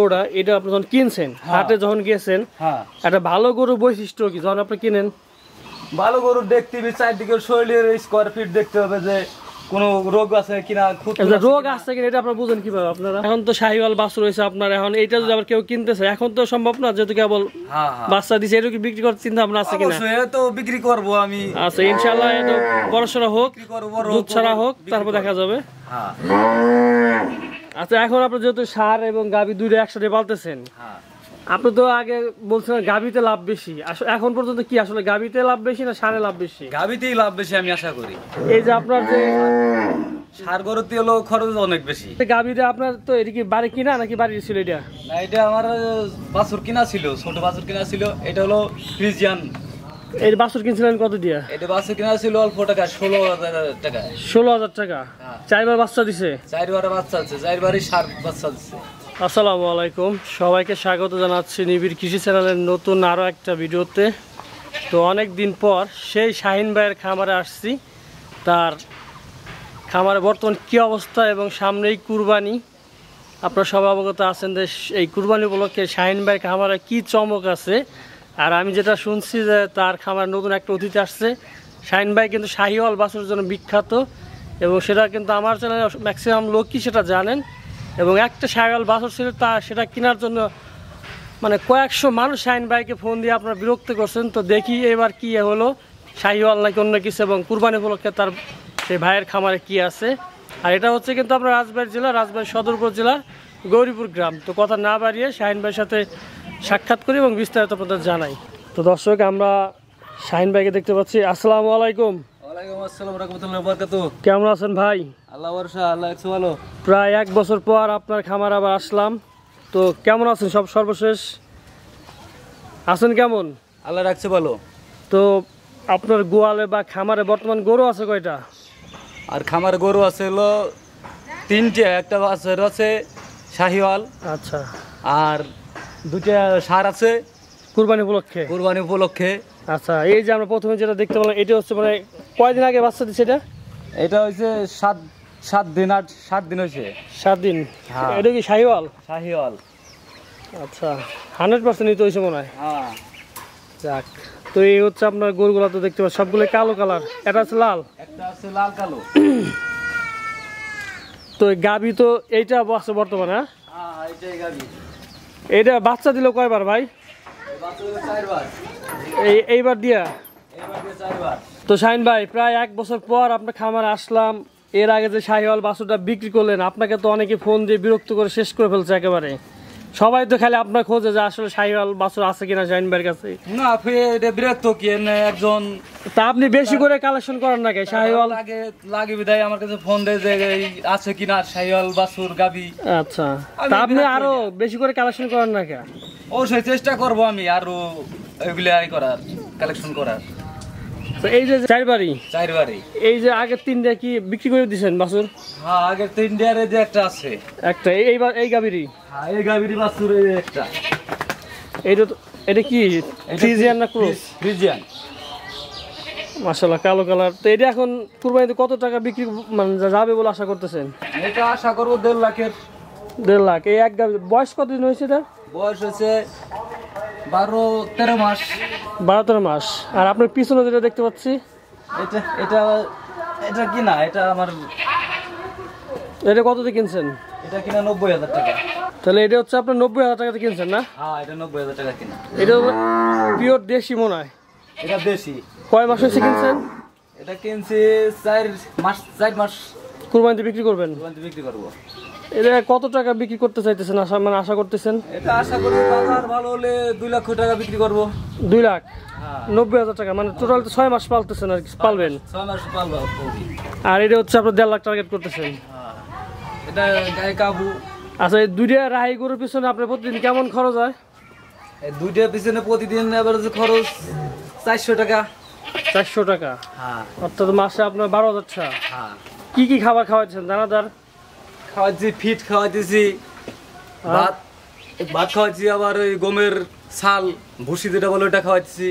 ওটা এটা আপনি যখন কিনছেন হাটে যখন গিয়েছেন একটা ভালো গরু বৈশিষ্ট্য কি যখন আপনি কিনেন? ভালো গরু দেখতে হবে চারদিকে শরীরের স্কোয়ার ফিট দেখতে হবে যে কোনো রোগ আছে কিনা, রোগ আছে কিনা এটা আপনারা বুঝেন কিভাবে আপনারা? এখন তো শাহিওয়াল বাছুর হয়েছে আপনার, এখন এটা যদি আবার কেউ কিনতেছে এখন তো সম্ভব না, যেহেতু কেবল বাচ্চা দিছে, এটা কি বিক্রি করার চিন্তা ভাবনা আছে কিনা? তো বিক্রি করবো আমি, আচ্ছা ইনশাআল্লাহ এটা বড়সড় হোক, দুধ ছাড়া হোক, তারপর দেখা যাবে। আচ্ছা এখন আপনি যেহেতু ষাঁড় এবং গাভী দুইটা একসাথে পালতেছেন, আপনি তো আগে বলছিলেন গাভীতে লাভ বেশি, এখন পর্যন্ত কি আসলে গাভীতে লাভ বেশি না ষাঁড়ে লাভ বেশি? গাভীতেই লাভ বেশি আমি আশা করি। এই যে আপনার যে ষাঁড় গরুতে হলো খরচ অনেক বেশি। গাভীটা আপনার তো এটা কি বাড়ি কিনা নাকি বাড়ির ছিল? এটা না, এটা আমার বাছুর কিনা ছিল, ছোট বাছুর কিনা ছিল। এটা হলো ফ্রিজিয়ান। এই বাছুর কিনছিলেন কত দিয়া? এটা বাছুর কিনা ছিল অল্প টাকা, 16,000 টাকা। 16,000 টাকা? চারবার বাচ্চা দিছে? চারবার বাচ্চা আছে, চারবারই ষাঁড় বাচ্চা দিচ্ছে। আসসালামু আলাইকুম, সবাইকে স্বাগত জানাচ্ছি নিবিড় কৃষি চ্যানেলের নতুন আরও একটা ভিডিওতে। তো অনেক দিন পর সেই শাহিন ভাইয়ের খামারে আসছি। তার খামারে বর্তমান কী অবস্থা এবং সামনেই কুরবানি, আপনারা সবাই অবগত আছেন যে এই কুরবানি উপলক্ষে শাহিন ভাইয়ের খামারে কী চমক আছে। আর আমি যেটা শুনছি যে তার খামারে নতুন একটা অতিথি আসছে। শাহিন ভাই কিন্তু শাহিওয়াল বাছুরের জন্য বিখ্যাত এবং সেটা কিন্তু আমার চ্যানেলে ম্যাক্সিমাম লোকই সেটা জানেন। এবং একটা শাহিওয়াল বাছুর ছিল সেটা কেনার জন্য মানে কয়েকশো মানুষ শাহিন ভাইকে ফোন দিয়ে আপনারা বিরক্ত করছেন। তো দেখি এবার কি হলো, শাহিওয়াল নাকি অন্য কিছু, এবং কুরবানি উপলক্ষে তার সেই ভাইয়ের খামারে কি আছে। আর এটা হচ্ছে কিন্তু আপনার রাজবাড়ী জেলা, রাজবাড়ী সদর উপজেলার গৌরীপুর গ্রাম। তো কথা না বাড়িয়ে শাহিন ভাইয়ের সাথে সাক্ষাৎ করি এবং বিস্তারিত আপনাদের জানাই। তো দর্শক আমরা শাহিন ভাইকে দেখতে পাচ্ছি। আসসালামু আলাইকুম। ওয়ালাইকুম আসসালাম রাহমাতুল্লাহি ওয়া বারাকাতুহু। কেমন আছেন ভাই? আল্লাহ ভরসা, আল্লাহ একটু ভালো। প্রায় 1 বছর পর আপনার খামার আবার আসলাম। তো কেমন আছেন? সব সর্বশেষ আছেন কেমন? আল্লাহ রাখছে ভালো। তো আপনার গোয়ালে বা খামারে বর্তমান গরু আছে কয়টা? আর খামার গরু আছে হলো 3টে, একটা বাছুর আছে শাহিওয়াল, আচ্ছা, আর 2টা ষাঁড় আছে কুরবানি উপলক্ষে। কুরবানি উপলক্ষে। আচ্ছা এই যে আমরা প্রথমে যেটা দেখতে পেলাম এটা হচ্ছে মানে কয়দিন আগে বাচ্চা দিচ্ছে এটা? এটা হচ্ছে 7 দিন, 7 দিন হয়েছে। 7 দিন। এটা কি শাহিওয়াল? শাহিওয়াল। আচ্ছা 100% নিতে হয়েছে মনে হয়। হ্যাঁ যাক, তো এই হচ্ছে আপনার গরুগুলা তো দেখতে পাচ্ছি সবগুলো কালো কালার, এটা আছে লাল, একটা আছে লাল কালো। তো গাভী তো এইটা আছে বর্তমানে? হ্যাঁ এইটাই গাভী। এটা বাচ্চা দিল কয়বার ভাই? বাছুর 4বার। এইবার দিয়া? এইবার দিয়ে 4বার। তো শাহিন ভাই প্রায় 1 বছর পর আপনার খামারে আসলাম। এর আগে যে শাহিওয়াল বাছুরটা বিক্রি করলেন আপনাকে তো অনেকে ফোন দিয়ে বিরক্ত করে শেষ করে ফেলছে একেবারে। সবাই তো খালি আপনার খোঁজে যে আসলে শাহিওয়াল বাছুর আছে কিনা শাহিন ভাইয়ের কাছে। না এটা বিরক্ত কি একজন। তা আপনি বেশি করে কালেকশন করেন নাকি শাহিওয়াল? লাগে বিদায় আমার কাছে ফোন দেয় যে আছে কিনা শাহিওয়াল বাছুর গাভী। আচ্ছা তা আপনি আরো বেশি করে কালেকশন করেন নাকি? অবশ্যই চেষ্টা করবো আমি আরো এগুলো করার, কালেকশন করার। তো এই যে চারবারই এই যে আগের 3টা কি বিক্রি করে দিয়েছেন বাছুর? হ্যাঁ আগের 3টার যে একটা আছে, একটা এইবার এই গাভীরই। হ্যাঁ এই গাভীরই বাছুর একটা। এটা কি ফ্রিজিয়ান না ক্রস? ফ্রিজিয়ান। মাশাআল্লাহ কালো কালার। তো এটা এখন কুরবানিতে কত টাকা বিক্রি মানে যাবে বলে আশা করতেছেন? এটা আশা করবো 1.5 লাখের। 1.5 লাখ। এই এক গাভী বয়স কতদিন হয়েছে এটা? বয়স হচ্ছে 12-13 মাস। 12-13 মাস। আর আপনার পিছনে যেটা দেখতে পাচ্ছি এটা এটা এটা কি না, এটা আমার। এটা কত দিয়ে কিনছেন? এটা কিনা 90,000 টাকা। তাহলে এটা হচ্ছে আপনার 90,000 টাকাতে কিনছেন না? হ্যাঁ এটা 90,000 টাকা কিনা। এটা পিওর দেশি মনে হয়। এটা দেশি। কয় মাস হয়েছে কিনছেন? এটা কিনছি 4 মাস। কুরবানিতে বিক্রি করবেন? কুরবানিতে বিক্রি করবো। এটা কত টাকা বিক্রি করতে চাইতেছেন মানে আশা করতেছেন? এটা আশা করি বাজার ভালো হলে 2 লক্ষ টাকা বিক্রি করবো। 2 লাখ 90,000 টাকা, মানে টোটাল 6 মাস পালতেছেন আর কি, পালবেন? 6 মাস পালবো। আর এটা হচ্ছে আপনার 1.5 লাখ টার্গেট করতেছেন। এটা গায়ে কাবু। আচ্ছা এই 2টা রাহি গরুর পিছনে আপনার প্রতিদিন কেমন খরচ হয়? এই 2টার পিছনে প্রতিদিন এভারেজ খরচ 400 টাকা। 400 টাকা? হ্যাঁ। অর্থাৎ মাসে আপনার 12,000 টাকা। হ্যাঁ। কি কি খাবার খাওয়াচ্ছেন? দানাদার খাওয়াচ্ছি, ফিট খাওয়াইতেছি, ভাত খাওয়াচ্ছি, আবার ওই গমের ছাল ভুসি যেটা বলে ওটা খাওয়াচ্ছি।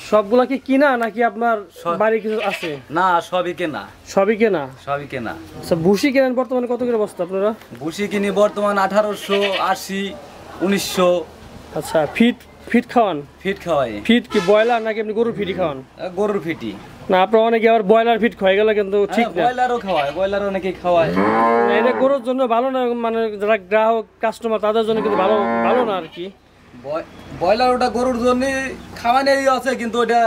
সবগুলা কি কিনা নাকি আপনার বাড়ি কিছু আছে? না, সবই কেনা। সবই কেনা। সবই কেনা। আচ্ছা, ভুসি কেনেন বর্তমানে কত করে বস্তা আপনারা? ভুসি কিনি বর্তমান 1880, 1900। আচ্ছা, ফিট ফিট খাওয়ান? ফিট খাওয়াই। ফিট কি ব্রয়লার নাকি আপনি গরুর ফিটই খাওয়ান? গরুর ফিটি। না, আপনার অনেকে আবার ব্রয়লার ফিট খাওয়াই গেলে কিন্তু ঠিক না। ব্রয়লারও খাওয়ায়, ব্রয়লার অনেকেই খাওয়ায়। এটা গরুর জন্য ভালো না, মানে যারা গ্রাহক কাস্টমার তাদের জন্য কিন্তু ভালো ভালো না আর কি। ব্রয়লার ওটা গরুর জন্য খাওয়ানোই আছে, কিন্তু ওটা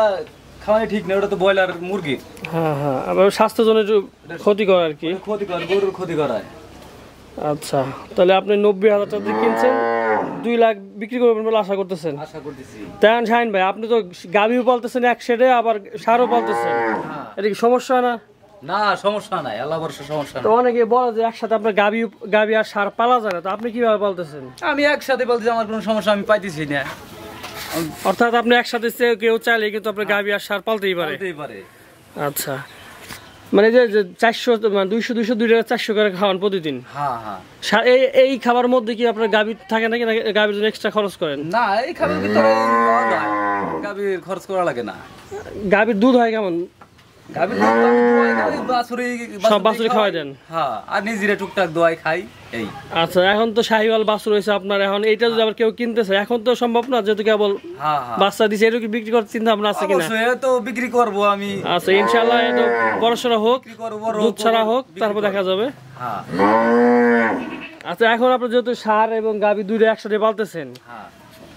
খাওয়ানো ঠিক না, ওটা তো ব্রয়লার মুরগি। হ্যাঁ হ্যাঁ, আবার স্বাস্থ্যের জন্য একটু ক্ষতিকর আর কি। ক্ষতিকর, গরুর ক্ষতি করায়। আচ্ছা, তাহলে আপনি 90,000 টাকা দিয়ে কিনছেন, 2 লাখ বিক্রি করবেন বলে আশা করতেছেন? আশা করতেছি। তাই শাহিন ভাই, আপনি তো গাভীও পালতেছেন এক সেটে, আবার সারও পালতেছেন, এটা কি সমস্যা না? না, সমস্যা নাই, আল্লাহ ভরসা সমস্যা তো নাই। অনেকে বলে যে একসাথে আপনার গাভী আর সার পালা যায় না, তো আপনি কিভাবে পালতেছেন? আমি একসাথে বলতে আমার কোনো সমস্যা আমি পাইতেছি না। অর্থাৎ আপনি একসাথে কেউ চাইলে কিন্তু আপনার গাভী আর সার পালতেই পারে। আচ্ছা, মানে যে 400 মানে 200 2 টাকা 400 করে খাওয়ান প্রতিদিন? হ্যাঁ হ্যাঁ। এই খাবার মধ্যে কি আপনার গাভী থাকে নাকি গাভীর জন্য এক্সট্রা খরচ করেন? না, এই খাবার ভিতরে গাভীর খরচ করা লাগে না। গাভীর দুধ হয় কেমন? গাভীর দুধ আমি দোয়াই খাই, সব বাছুরি খাওয়াই দেন? হ্যাঁ, আর নিজেরা টুকটাক দোয়াই খাই এই। আচ্ছা, এখন তো শাহিওয়াল বাছুর হয়েছে আপনার, এখন এইটা যদি আবার কেউ কিনতেছে এখন তো সম্ভব না, যেহেতু কেবল বাচ্চা দিছে, এটা কি বিক্রি করার চিন্তা ভাবনা আছে কিনা? অবশ্যই তো বিক্রি করব আমি। আচ্ছা, ইনশাআল্লাহ এটা বড়সড় হোক, দুধ ছাড়া হোক, তারপর দেখা যাবে। হ্যাঁ। আচ্ছা, এখন আপনি যেহেতু সার এবং গাভী দুইটা একসাথে পালতেছেন, হ্যাঁ,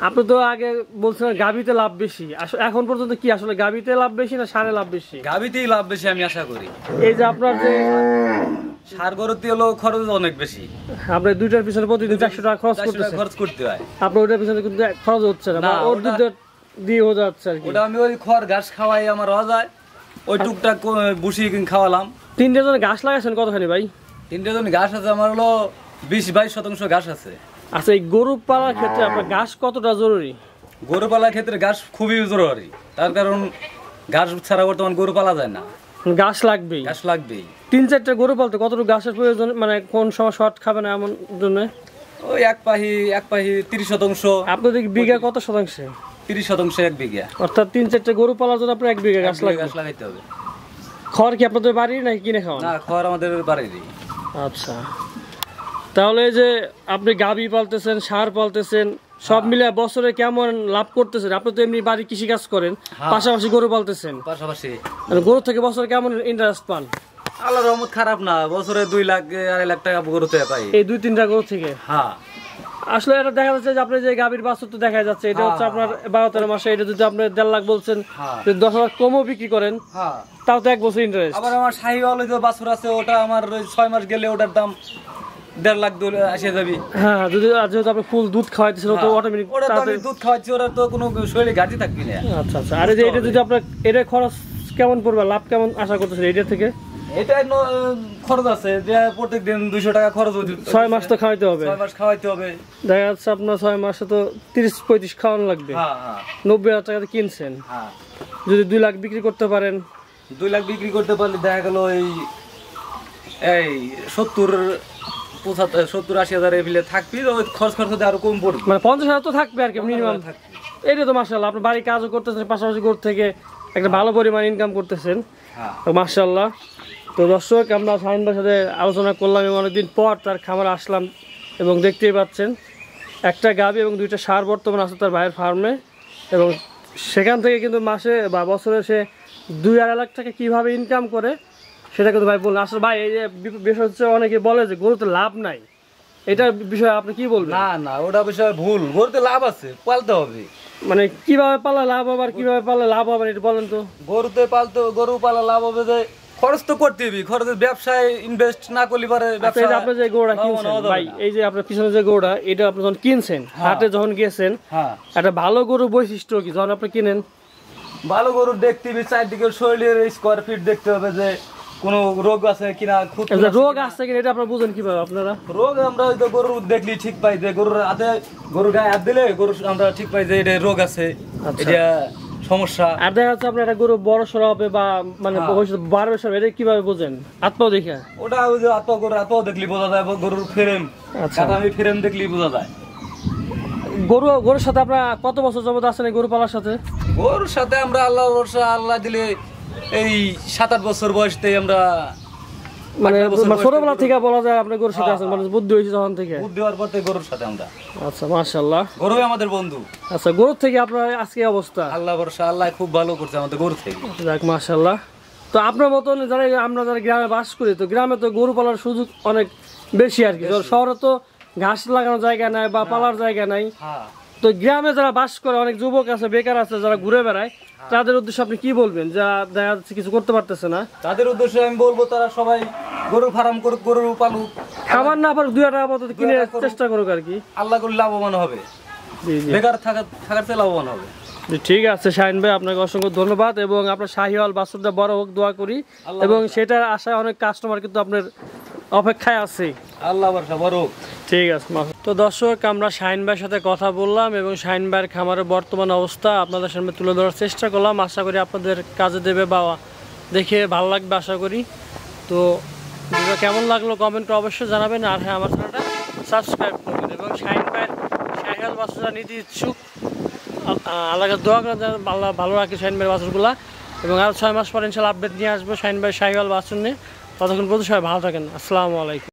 আপনি তো আগে বলছিলেন গাভীতে লাভ বেশি, এখন পর্যন্ত কি আসলে গাভীতে লাভ বেশি না সারে লাভ বেশি? গাভীতেই লাভ বেশি আমি আশা করি। এই যে আপনার যে সার গরুতে হলো খরচ অনেক বেশি, আপনি দুইটার পিছনে প্রতিদিন 400 টাকা খরচ করতে হয়, আপনার ওইটার পিছনে কিন্তু খরচ হচ্ছে না, ওর দুধ দিয়ে হয়ে যাচ্ছে আর কি। ওটা আমি ওই খড় ঘাস খাওয়াই আমার হওয়া যায়, ওই টুকটাক বুসি খাওয়ালাম। 3টে জন ঘাস লাগাইছেন কতখানি ভাই? 3টে জন ঘাস আছে আমার, হলো 20-22% ঘাস আছে। আচ্ছা, এই গরু পালার ক্ষেত্রে আপনার ঘাস কতটা জরুরি? গরু পালার ক্ষেত্রে ঘাস খুবই জরুরি, তার কারণ ঘাস ছাড়া বর্তমান গরু পালা যায় না, ঘাস লাগবেই। ঘাস লাগবেই। 3-4টা গরু পালতে কতটুকু ঘাসের প্রয়োজন, মানে কোন সময় শর্ট খাবে না এমন জন্য? ওই এক পাহি 30%। আপনাদের বিঘা কত শতাংশে? 30% 1 বিঘা। অর্থাৎ 3-4টা গরু পালার জন্য আপনার 1 বিঘা ঘাস লাগবে। ঘাস লাগাইতে হবে। খড় কি আপনাদের বাড়ির নাকি কিনে খাওয়ান? না, খড় আমাদের বাড়িরই। আচ্ছা, তাহলে এই যে আপনি গাভী পালতেছেন, সার পালতেছেন, সব মিলে বছরে কেমন লাভ করতেছেন? আপনি তো এমনি বাড়ি কৃষি কাজ করেন, পাশাপাশি গরু পালতেছেন, পাশাপাশি গরু থেকে বছরে কেমন ইন্টারেস্ট পান? আল্লাহর রহমত খারাপ না, বছরে 2 লাখ 2.5 লাখ টাকা গরুতে পাই এই 2-3টা গরু থেকে? হ্যাঁ। আসলে এটা দেখা যাচ্ছে যে আপনি যে গাভীর বাছুর তো দেখা যাচ্ছে, এটা হচ্ছে আপনার 12-13 মাসে, এটা যদি আপনি 1.5 লাখ বলছেন, যদি 10,000 কমও বিক্রি করেন তাও তো 1 বছর ইন্টারেস্ট। আবার আমার শাহিওয়াল যে বাছুর আছে, ওটা আমার 6 মাস গেলে ওটার দাম 1.5 লাখ আসে যাবে। হ্যাঁ, যদি যেহেতু আপনি ফুল দুধ খাওয়াইতেছিল তো অটোমেটিক দুধ খাওয়াচ্ছি, ওরা তো কোনো শরীরে ঘাটতি থাকবে না। আচ্ছা আচ্ছা, আর এই যে এটা যদি আপনার এটা খরচ কেমন পড়বে, লাভ কেমন আশা করতেছেন এটা থেকে? এটা খরচ আছে যে প্রত্যেকদিন 200 টাকা খরচ হচ্ছে, 6 মাস তো খাওয়াইতে হবে। 6 মাস খাওয়াইতে হবে, দেখা যাচ্ছে আপনার 6 মাসে তো 30-35 খাওয়ানো লাগবে। হ্যাঁ হ্যাঁ। 90,000 টাকাতে কিনছেন, হ্যাঁ, যদি 2 লাখ বিক্রি করতে পারেন, 2 লাখ বিক্রি করতে পারলে দেখা গেল এই 70-80 হাজার এফিলে থাকবি, খরচ আরো কম পড়বে, মানে 50,000 তো থাকবে আর কি মিনিমাম। এটা তো মাশাআল্লাহ, আপনি বাড়ি কাজও করতেছেন, পাশাপাশি গরু থেকে একটা ভালো পরিমাণ ইনকাম করতেছেন, মাশাআল্লাহ। তো দর্শক, আমরা শাহিন ভাইয়ের সাথে আলোচনা করলাম এবং অনেকদিন পর তার খামারে আসলাম, এবং দেখতেই পাচ্ছেন একটা গাভী এবং 2টা ষাঁড় বর্তমান আছে তার ভাইয়ের ফার্মে, এবং সেখান থেকে কিন্তু মাসে বা বছরে সে 2-2.5 লাখ টাকা কীভাবে ইনকাম করে সেটা কিন্তু ভাই বললেন। আসলে ভাই, এই যে বিষয় হচ্ছে অনেকে বলে যে গরুতে লাভ নাই, এটার বিষয়ে আপনি কি বলবেন? না না, ওটা বিষয় ভুল, গরুতে লাভ আছে, পালতে হবে। মানে কিভাবে পালা লাভ হবে আর কিভাবে পালা লাভ হবে এটা বলেন তো। গরু পালা লাভ হবে যে খরচ তো করতে হবে, খরচের ব্যবসায় ইনভেস্ট না করলে পারে ব্যবসা। আপনি যে গরুটা কিনছেন ভাই, এই যে আপনার পিছনে যে গরুটা, এটা আপনি যখন কিনছেন, হাটে যখন গেছেন, একটা ভালো গরু বৈশিষ্ট্য কি যখন আপনি কিনেন? ভালো গরু দেখতে হবে চারদিকে শরীরের স্কোয়ার ফিট দেখতে হবে যে কোনো রোগ আছে কিনা, রোগ আছে কিনা এটা আপনারা বুঝেন কিভাবে? আপনারা রোগ আমরা হয়তো গরু দেখলি ঠিক পাই যে গরুর গায়ে হাত দিলে গরু আমরা ঠিক পাই যে এটা রোগ আছে, এটা সমস্যা। আর দেখা যাচ্ছে আপনার একটা গরু বড় সড়ো হবে বা মানে বাড়বে সব, এটা কিভাবে বোঝেন? আত্মাও দেখে? ওটা ওই যে আত্মা দেখলি বোঝা যায়, গরুর ফ্রেম, কাটামি ফ্রেম দেখলি বোঝা যায়। গরুর সাথে আপনারা কত বছর যাবত আছেন এই গরু পালার সাথে? গরুর সাথে আমরা আল্লাহ ভরসা, আল্লাহ দিলে এই 7-8 বছর বয়সতেই আমরা মানে 8 বছর বয়স ছোটবেলা থেকে বলা যায় আপনি গরুর সাথে আছেন, মানে বুদ্ধি হয়েছে তখন থেকে? বুদ্ধি হওয়ার পর থেকে গরুর সাথে আমরা। আচ্ছা মাশাআল্লাহ, গরুই আমাদের বন্ধু। আচ্ছা গরুর থেকে আপনার আজকে অবস্থা? আল্লাহ ভরসা, আল্লাহ খুব ভালো করছে আমাদের গরু থেকে। যাক মাশাআল্লাহ। তো আপনার মতন যারা আমরা যারা গ্রামে বাস করি, তো গ্রামে তো গরু পালার সুযোগ অনেক বেশি আর কি। শহরে তো ঘাস লাগানোর জায়গা নাই বা পালার জায়গা নাই। হ্যাঁ, তো গ্রামে যারা বাস করে, অনেক যুবক আছে, বেকার আছে, যারা ঘুরে বেড়ায়, তাদের উদ্দেশ্যে আপনি কি বলবেন? যা দেখা যাচ্ছে কিছু করতে পারতেছে না, তাদের উদ্দেশ্যে আমি বলবো তারা সবাই গরুর ফার্ম করুক, গরু পালুক, খাবার না পারুক 2 টাকা আপাতত কিনে চেষ্টা করুক আর কি। আল্লাহ করলে লাভবান হবে, জি জি বেকার থাকার চেয়ে লাভবান হবে। জি, ঠিক আছে শাহিন ভাই, আপনাকে অসংখ্য ধন্যবাদ। এবং আপনার শাহিওয়াল বাছুরটা বড় হোক দোয়া করি, এবং সেটার আশায় অনেক কাস্টমার কিন্তু আপনার অপেক্ষায় আছে। আল্লাহ ভরসা বড়। ঠিক আছে। তো দর্শক, আমরা শাহিন ভাইয়ের সাথে কথা বললাম এবং শাহিন ভাইয়ের খামারের বর্তমান অবস্থা আপনাদের সামনে তুলে ধরার চেষ্টা করলাম। আশা করি আপনাদের কাজে দেবে বা দেখে ভালো লাগবে আশা করি। তো ভিডিও কেমন লাগলো কমেন্ট করে অবশ্যই জানাবেন। আর হ্যাঁ, আমার চ্যানেলটা সাবস্ক্রাইব করবেন। এবং শাহিন ভাইয়ের শাহিওয়াল বাছুরটা নিতে ইচ্ছুক, আল্লাহকে দোয়া করেন যেন আল্লাহ ভালো রাখে শাহিন ভাইয়ের বাছুরগুলা। এবং আর 6 মাস পর ইনশাল্লাহ আপডেট নিয়ে আসবো শাহিন ভাইয়ের শাহিওয়াল বাছুর নিয়ে। ততক্ষণ পর্যন্ত সবাই ভালো থাকেন। আসসালামু আলাইকুম।